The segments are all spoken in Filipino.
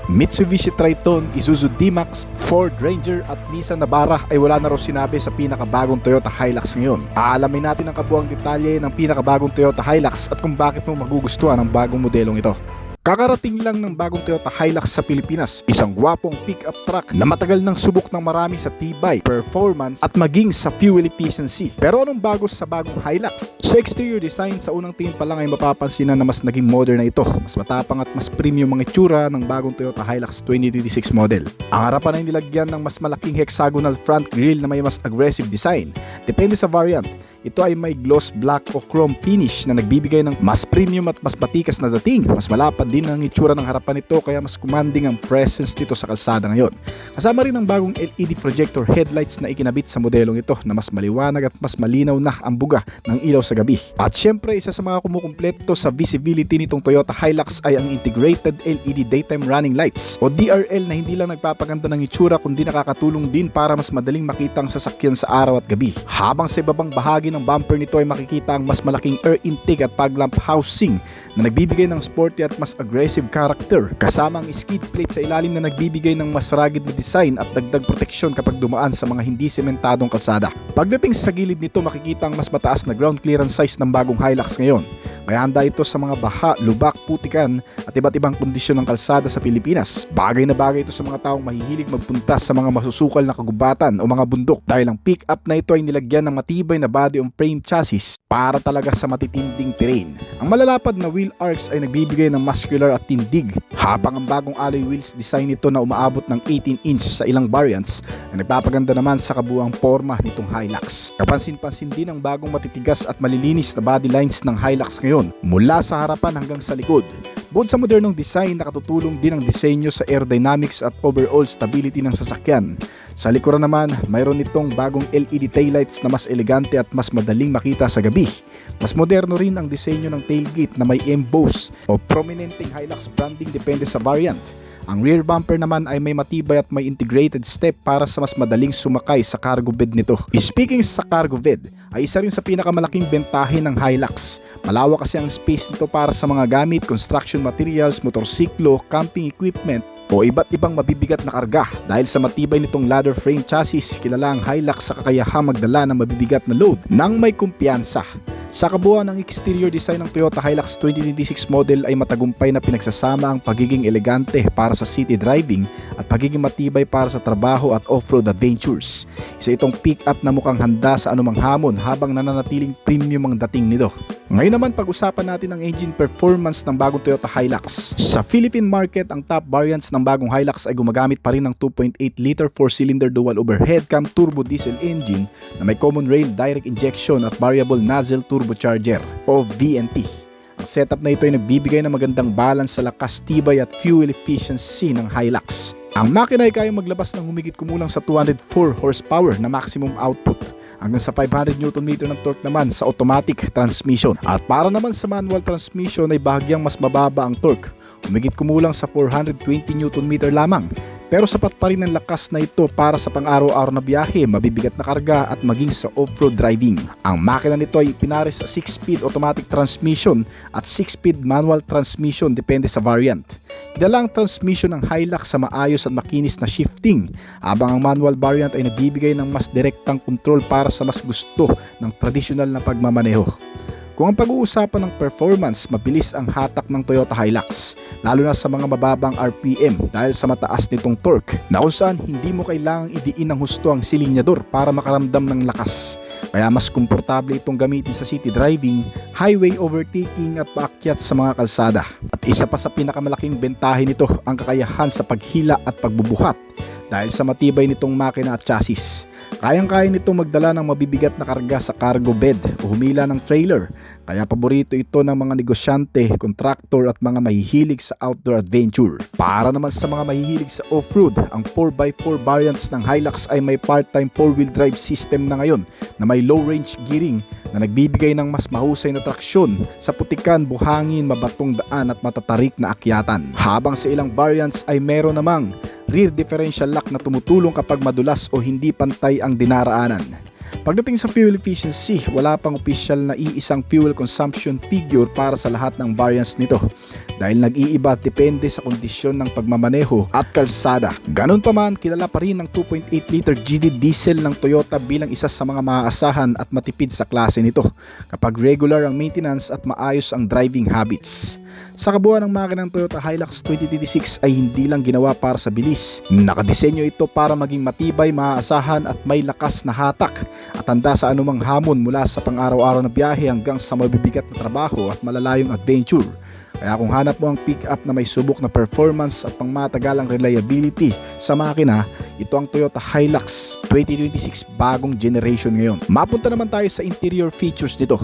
Mitsubishi Triton, Isuzu D-Max, Ford Ranger at Nissan Navara ay wala na raw sinabi sa pinakabagong Toyota Hilux ngayon. Aalamin natin ang kabuuang detalye ng pinakabagong Toyota Hilux at kung bakit mo magugustuhan ang bagong modelong ito. Kakarating lang ng bagong Toyota Hilux sa Pilipinas, isang gwapong pick-up truck na matagal nang subok ng marami sa tibay, performance at maging sa fuel efficiency. Pero anong bago sa bagong Hilux? Sa exterior design, sa unang tingin pa lang ay mapapansin na mas naging modern na ito. Mas matapang at mas premium ang itsura ng bagong Toyota Hilux 2026 model. Ang harapan ay nilagyan ng mas malaking hexagonal front grille na may mas aggressive design. Depende sa variant. Ito ay may gloss black o chrome finish na nagbibigay ng mas premium at mas matikas na dating. Mas malapad din ang itsura ng harapan nito kaya mas commanding ang presence nito sa kalsada ngayon. Kasama rin ang bagong LED projector headlights na ikinabit sa modelong ito na mas maliwanag at mas malinaw na ang buga ng ilaw sa gabi. At syempre, isa sa mga kumukumpleto sa visibility nitong Toyota Hilux ay ang Integrated LED Daytime Running Lights o DRL na hindi lang nagpapaganda ng itsura kundi nakakatulong din para mas madaling makita ang sasakyan sa araw at gabi. Habang sa ibabang bahagi ng bumper nito ay makikita ang mas malaking air intake at fog lamp housing na nagbibigay ng sporty at mas aggressive character, kasama ang skid plate sa ilalim na nagbibigay ng mas rugged na design at dagdag proteksyon kapag dumaan sa mga hindi sementadong kalsada. Pagdating sa gilid nito makikita ang mas mataas na ground clearance size ng bagong Hilux ngayon, kaya handa ito sa mga baha, lubak, putikan at iba't ibang kondisyon ng kalsada sa Pilipinas. Bagay na bagay ito sa mga taong mahihilig magpunta sa mga masusukal na kagubatan o mga bundok dahil ang pick-up na ito ay nilagyan ng matibay na body on frame chassis para talaga sa matitinding terrain. Ang malalapad na wheel arcs ay nagbibigay ng muscular at tindig, habang ang bagong alloy wheels design nito na umaabot ng 18 inch sa ilang variants na nagpapaganda naman sa kabuuang forma nitong Hilux. Kapansin-pansin din ang bagong matitigas at malilinis na body lines ng Hilux ngayon mula sa harapan hanggang sa likod. Bukod sa modernong design, nakatutulong din ang disenyo sa aerodynamics at overall stability ng sasakyan. Sa likuran naman, mayroon itong bagong LED taillights na mas elegante at mas madaling makita sa gabi. Mas moderno rin ang disenyo ng tailgate na may emboss o prominenteng Hilux branding depende sa variant. Ang rear bumper naman ay may matibay at may integrated step para sa mas madaling sumakay sa cargo bed nito. Speaking sa cargo bed, ay isa rin sa pinakamalaking bentahe ng Hilux. Malawak kasi ang space nito para sa mga gamit, construction materials, motorsiklo, camping equipment, o iba't ibang mabibigat na karga. Dahil sa matibay nitong ladder frame chassis, kilala ang Hilux sa kakayahang magdala ng mabibigat na load nang may kumpiyansa. Sa kabuuan ng exterior design ng Toyota Hilux 2026 model ay matagumpay na pinagsasama ang pagiging elegante para sa city driving at pagiging matibay para sa trabaho at off-road adventures. Isa itong pick-up na mukhang handa sa anumang hamon habang nananatiling premium ang dating nito. Ngayon naman pag-usapan natin ang engine performance ng bagong Toyota Hilux. Sa Philippine market, ang top variants ng bagong Hilux ay gumagamit pa rin ng 2.8 liter 4-cylinder dual overhead cam turbo diesel engine na may common rail direct injection at variable nozzle turbocharger o VNT. Ang setup na ito ay nagbibigay ng magandang balance sa lakas, tibay at fuel efficiency ng Hilux. Ang makina ay kayang maglabas ng humigit kumulang sa 204 horsepower na maximum output hanggang sa 500 Nm ng torque naman sa automatic transmission. At para naman sa manual transmission ay bahagyang mas mababa ang torque, humigit kumulang sa 420 Nm lamang. Pero sapat pa rin ang lakas na ito para sa pang-araw-araw na biyahe, mabibigat na karga at maging sa off-road driving. Ang makina nito ay pinares sa 6-speed automatic transmission at 6-speed manual transmission depende sa variant. Kilala ang transmission ng Hilux sa maayos at makinis na shifting, habang ang manual variant ay nabibigay ng mas direktang control para sa mas gusto ng traditional na pagmamaneho. Kung ang pag-uusapan ng performance, mabilis ang hatak ng Toyota Hilux, lalo na sa mga mababang RPM dahil sa mataas nitong torque, na kung saan hindi mo kailangang idiin ng husto ang silinyador para makaramdam ng lakas. Kaya mas komportable itong gamitin sa city driving, highway overtaking at paakyat sa mga kalsada. At isa pa sa pinakamalaking bentahe nito ang kakayahan sa paghila at pagbubuhat. Dahil sa matibay nitong makina at chassis, kayang-kaya nitong magdala ng mabibigat na karga sa cargo bed o humila ng trailer. Kaya paborito ito ng mga negosyante, kontraktor at mga mahihilig sa outdoor adventure. Para naman sa mga mahihilig sa off-road, ang 4x4 variants ng Hilux ay may part-time 4-wheel drive system na ngayon na may low-range gearing na nagbibigay ng mas mahusay na traksyon sa putikan, buhangin, mabatong daan at matatarik na akyatan. Habang sa ilang variants ay meron namang rear differential lock na tumutulong kapag madulas o hindi pantay ang dinaraanan. Pagdating sa fuel efficiency, wala pang opisyal na iisang fuel consumption figure para sa lahat ng variants nito dahil nag-iiba depende sa kondisyon ng pagmamaneho at kalsada. Ganun pa man, kilala pa rin ng 2.8 liter GD diesel ng Toyota bilang isa sa mga maaasahan at matipid sa klase nito kapag regular ang maintenance at maayos ang driving habits. Sa kabuuan ng makina ng Toyota Hilux 2026 ay hindi lang ginawa para sa bilis. Nakadisenyo ito para maging matibay, maaasahan at may lakas na hatak at handa sa anumang hamon mula sa pang-araw-araw na biyahe hanggang sa mabibigat na trabaho at malalayong adventure. Kaya kung hanap mo ang pick-up na may subok na performance at pangmatagalang reliability sa makina, ito ang Toyota Hilux 2026 bagong generation ngayon. Mapunta naman tayo sa interior features nito.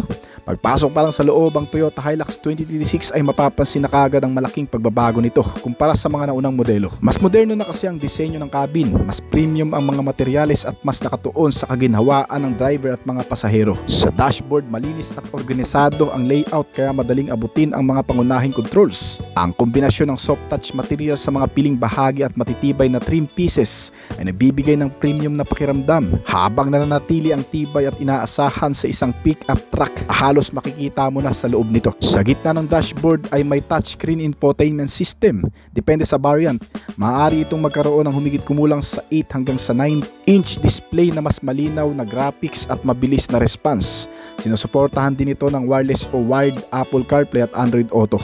Pagpasok pa lang sa loob ang Toyota Hilux 2026 ay mapapansin na kaagad ang malaking pagbabago nito kumpara sa mga naunang modelo. Mas moderno na kasi ang disenyo ng cabin, mas premium ang mga materyales at mas nakatuon sa kaginhawaan ng driver at mga pasahero. Sa dashboard, malinis at organisado ang layout kaya madaling abutin ang mga pangunahing controls. Ang kombinasyon ng soft touch material sa mga piling bahagi at matitibay na trim pieces ay nagbibigay ng premium na pakiramdam habang nananatili ang tibay at inaasahan sa isang pick-up truck. Halos makikita mo na sa loob nito. Sa gitna ng dashboard ay may touchscreen infotainment system. Depende sa variant, maaari itong magkaroon ng humigit kumulang sa 8 hanggang sa 9-inch display na mas malinaw na graphics at mabilis na response. Sinusuportahan din ito ng wireless o wired Apple CarPlay at Android Auto.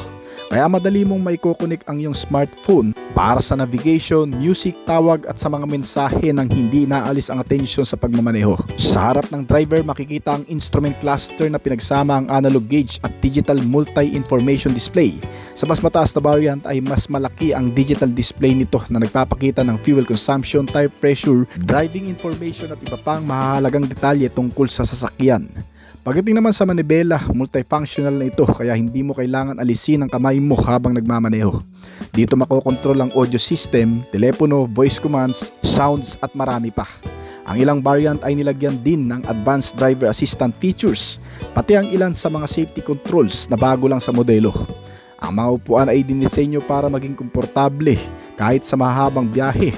Kaya madali mong maikokonek ang iyong smartphone para sa navigation, music, tawag at sa mga mensahe nang hindi naalis ang atensyon sa pagmamaneho. Sa harap ng driver makikita ang instrument cluster na pinagsama ang analog gauge at digital multi-information display. Sa mas mataas na variant ay mas malaki ang digital display nito na nagpapakita ng fuel consumption, tire pressure, driving information at iba pang mahalagang detalye tungkol sa sasakyan. Pagdating naman sa manibela, multifunctional na ito kaya hindi mo kailangan alisin ang kamay mo habang nagmamaneho. Dito makokontrol ang audio system, telepono, voice commands, sounds at marami pa. Ang ilang variant ay nilagyan din ng advanced driver assistant features, pati ang ilan sa mga safety controls na bago lang sa modelo. Ang mga upuan ay dinisenyo para maging komportable kahit sa mahabang biyahe.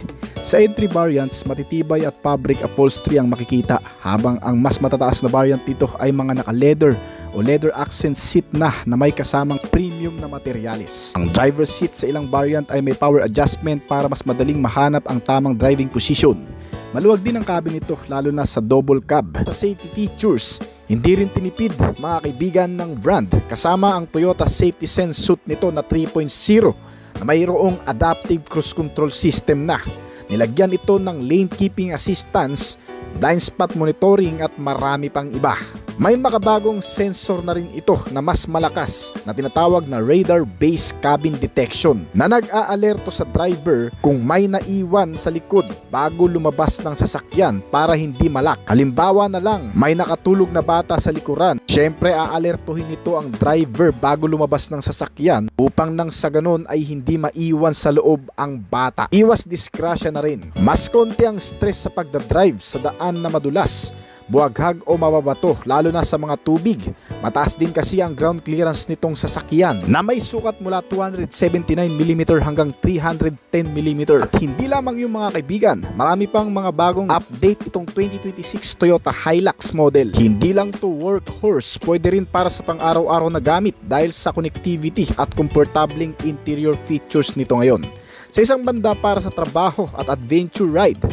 Sa entry variants, matitibay at fabric upholstery ang makikita habang ang mas matataas na variant dito ay mga naka-leather o leather accent seat na may kasamang premium na materyales. Ang driver's seat sa ilang variant ay may power adjustment para mas madaling mahanap ang tamang driving position. Maluwag din ang cabin nito lalo na sa double cab. Sa safety features, hindi rin tinipid mga kaibigan ng brand kasama ang Toyota Safety Sense suite nito na 3.0 na mayroong adaptive cruise control system na. Nilagyan ito ng lane keeping assistance, blind spot monitoring at marami pang iba. May makabagong sensor na rin ito na mas malakas na tinatawag na radar-based cabin detection na nag-aalerto sa driver kung may naiwan sa likod bago lumabas ng sasakyan para hindi malak. Halimbawa na lang, may nakatulog na bata sa likuran. Siyempre aalertuhin nito ang driver bago lumabas ng sasakyan upang nang sa ganon ay hindi maiwan sa loob ang bata. Iwas disgrasya na rin. Mas konti ang stress sa pagdadrive sa daan na madulas, buwaghag o mababato lalo na sa mga tubig. Mataas din kasi ang ground clearance nitong sasakyan na may sukat mula 279mm hanggang 310mm. At hindi lamang yung mga kaibigan, marami pang mga bagong update itong 2026 Toyota Hilux model. Hindi lang to workhorse, pwede rin para sa pang-araw-araw na gamit dahil sa connectivity at komportableng interior features nito ngayon. Sa isang banda para sa trabaho at adventure ride,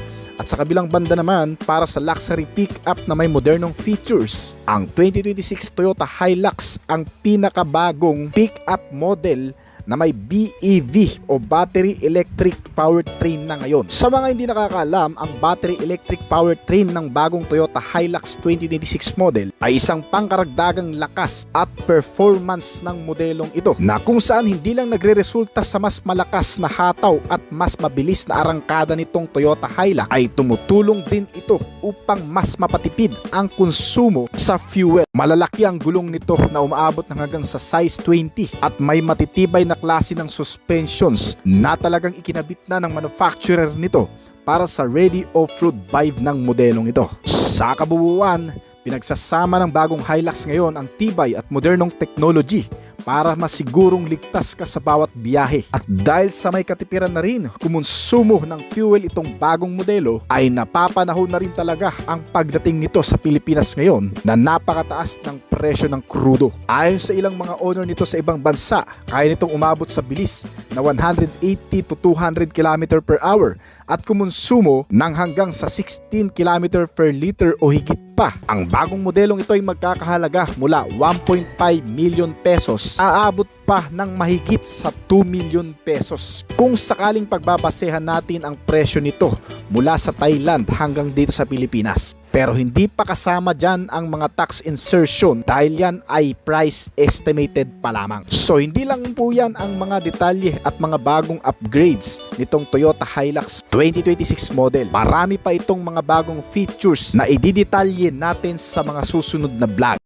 at sa kabilang banda naman para sa luxury pick-up na may modernong features. Ang 2026 Toyota Hilux ang pinakabagong pick-up model na may BEV o Battery Electric Powertrain na ngayon. Sa mga hindi nakakaalam, ang Battery Electric Powertrain ng bagong Toyota Hilux 2026 model ay isang pangkaragdagang lakas at performance ng modelong ito na kung saan hindi lang nagre-resulta sa mas malakas na hataw at mas mabilis na arangkada nitong Toyota Hilux, ay tumutulong din ito upang mas mapatipid ang konsumo sa fuel. Malalaki ang gulong nito na umaabot ng hanggang sa size 20 at may matitibay na klase ng suspensions na talagang ikinabit na ng manufacturer nito para sa ready off-road vibe ng modelong ito. Sa kabuuan, pinagsasama ng bagong Hilux ngayon ang tibay at modernong technology para masigurong ligtas ka sa bawat biyahe. At dahil sa may katipiran na rin kumonsumo ng fuel itong bagong modelo, ay napapanahon na rin talaga ang pagdating nito sa Pilipinas ngayon na napakataas ng presyo ng krudo. Ayon sa ilang mga owner nito sa ibang bansa, kaya nitong umabot sa bilis na 180 to 200 km per hour at kumonsumo ng hanggang sa 16 km per liter o higit pa. Ang bagong modelong ito ay magkakahalaga mula 1.5 million pesos aabot pa ng mahigit sa 2 million pesos. Kung sakaling pagbabasehan natin ang presyo nito mula sa Thailand hanggang dito sa Pilipinas. Pero hindi pa kasama dyan ang mga tax insertion dahil yan ay price estimated pa lamang. So hindi lang po yan ang mga detalye at mga bagong upgrades nitong Toyota Hilux 2026 model. Marami pa itong mga bagong features na ididetalye natin sa mga susunod na vlog.